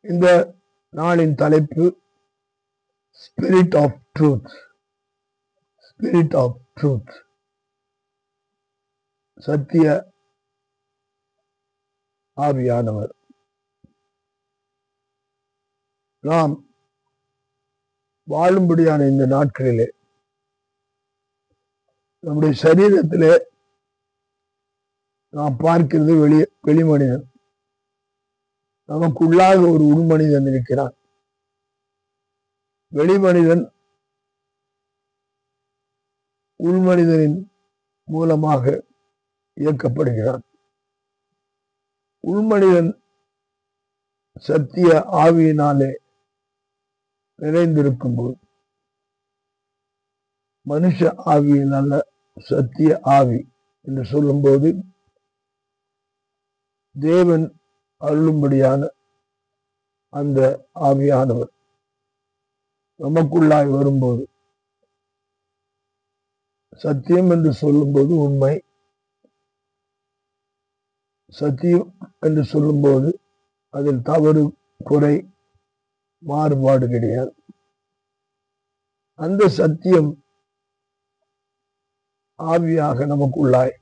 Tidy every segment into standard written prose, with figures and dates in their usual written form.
இந்த நாளின் தலைப்பு spirit of truth. Spirit of truth, சத்திய ஆவியானவர். நாம் வாழும்படியான இந்த நாட்களிலே நம்முடைய சரீரத்திலே நாம் பார்க்கிறது வெளிமனிதன். நமக்குள்ளாக ஒரு உள்மனிதன் இருக்கிறான். வெளிமனிதன் உள்மனிதனின் மூலமாக இயக்கப்படுகிறான். உள்மனிதன் சத்திய ஆவியினாலே நிறைந்திருக்கும் போது, மனுஷ ஆவியினால சத்திய ஆவி என்று சொல்லும்போது தேவன் அருளும்படியான அந்த ஆவியானவர் நமக்குள்ளாய் வரும்போது, சத்தியம் என்று சொல்லும்போது உண்மை, சத்தியம் என்று சொல்லும்போது அதில் தவறு, குறை, மாறுபாடு கிடையாது. அந்த சத்தியம் ஆவியாக நமக்குள்ளாய்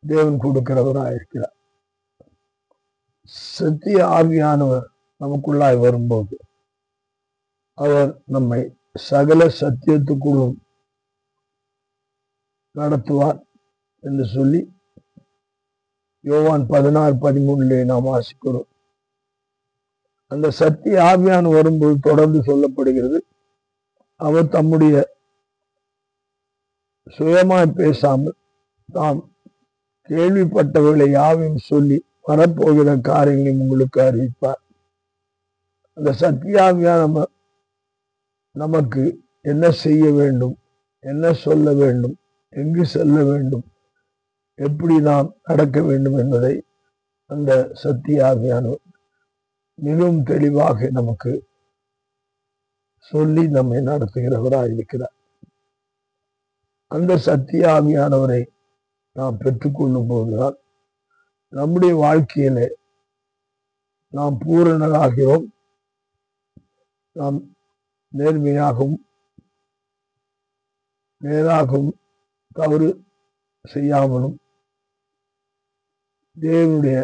தேவன் கொடுக்கிறவராயிருக்கிறார். சத்திய ஆவியானவர் நமக்குள்ளாய் வரும்போது அவர் நம்மை சகல சத்தியத்துக்குள்ளும் நடத்துவார் என்று சொல்லி யோவான் 16:13 நாம் வாசிக்கிறோம். அந்த சத்திய ஆவியான வரும்போது தொடர்ந்து சொல்லப்படுகிறது, அவர் தம்முடைய சுயமாய் பேசாமல் தாம் கேள்விப்பட்டவர்களை யாவையும் சொல்லி வரப்போகிற காரியங்களையும் உங்களுக்கு அறிவிப்பார். அந்த சத்தியாவியான நமக்கு என்ன செய்ய வேண்டும், என்ன சொல்ல வேண்டும், எங்கு செல்ல வேண்டும், எப்படி நாம் நடக்க வேண்டும் என்பதை அந்த சத்தியாவியானவர் மிகவும் தெளிவாக நமக்கு சொல்லி நம்மை நடத்துகிறவராக இருக்கிறார். அந்த சத்தியாவியானவரை நாம் பெற்றுக்கொள்ளும் போதுதான் நம்முடைய வாழ்க்கையிலே நாம் பூரணராகிறோம். நாம் நேர்மையாகவும் நேராகவும் தவறு செய்யாமலும் தேவனுடைய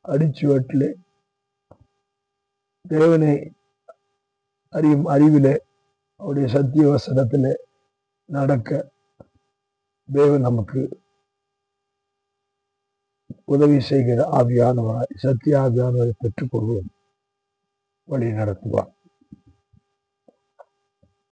அடிச்சுவட்டிலே தேவனை அறியும் அறிவிலே அவருடைய சத்திய வசனத்திலே நடக்க தேவன் நமக்கு உதவி செய்கிற ஆவியானவராய் சத்திய ஆவியானவரை பெற்றுக்கொள்வோம், வழி நடத்துவார்.